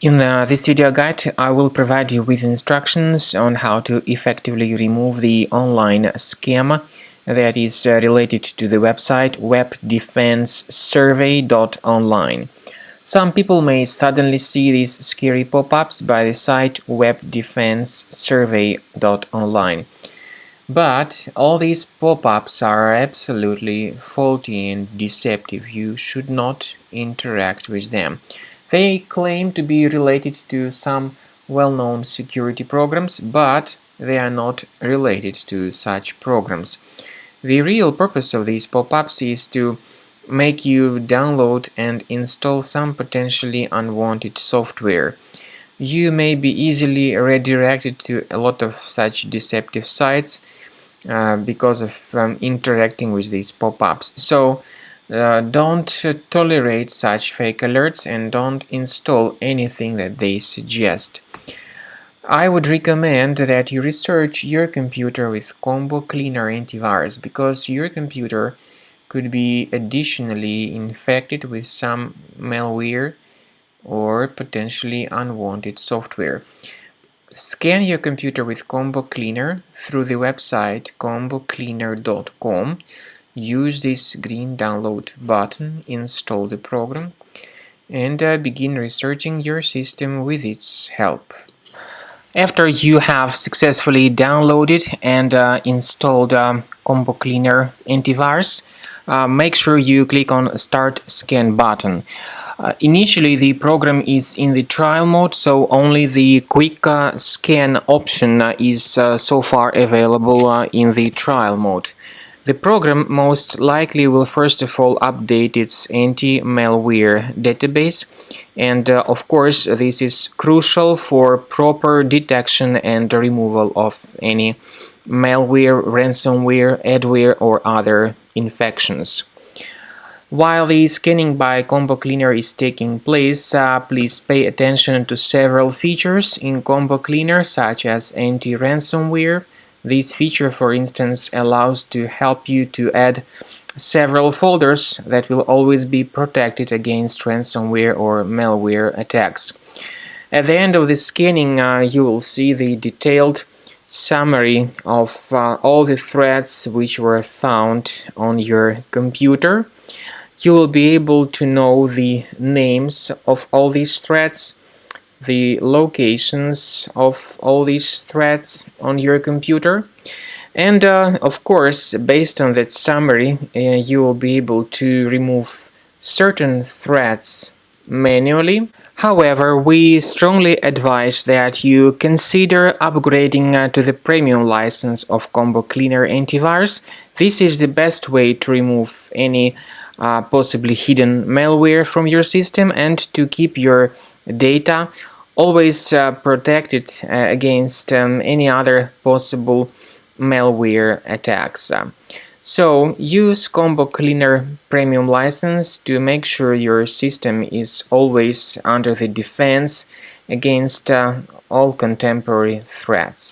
In this video guide, I will provide you with instructions on how to effectively remove the online scam that is related to the website Webdefencesurvey.online. Some people may suddenly see these scary pop-ups by the site Webdefencesurvey.online. But all these pop-ups are absolutely faulty and deceptive. You should not interact with them. They claim to be related to some well-known security programs, but they are not related to such programs. The real purpose of these pop-ups is to make you download and install some potentially unwanted software. You may be easily redirected to a lot of such deceptive sites because of interacting with these pop-ups. So don't tolerate such fake alerts and don't install anything that they suggest. I would recommend that you research your computer with Combo Cleaner antivirus, because your computer could be additionally infected with some malware or potentially unwanted software. Scan your computer with Combo Cleaner through the website combocleaner.com. Use this green download button, install the program, and begin researching your system with its help. After you have successfully downloaded and installed Combo Cleaner antivirus, make sure you click on Start Scan button. Initially, the program is in the trial mode, so only the quick scan option is so far available in the trial mode. The program most likely will first of all update its anti-malware database, and of course this is crucial for proper detection and removal of any malware, ransomware, adware or other infections. While the scanning by Combo Cleaner is taking place, please pay attention to several features in Combo Cleaner, such as anti-ransomware. This feature, for instance, allows to help you to add several folders that will always be protected against ransomware or malware attacks. At the end of the scanning, you will see the detailed summary of all the threads which were found on your computer. You will be able to know the names of all these threads, the locations of all these threads on your computer, and of course, based on that summary, you will be able to remove certain threads manually. However, we strongly advise that you consider upgrading to the premium license of Combo Cleaner antivirus. This is the best way to remove any possibly hidden malware from your system and to keep your data always protected against any other possible malware attacks. So use Combo Cleaner Premium license to make sure your system is always under the defense against all contemporary threats.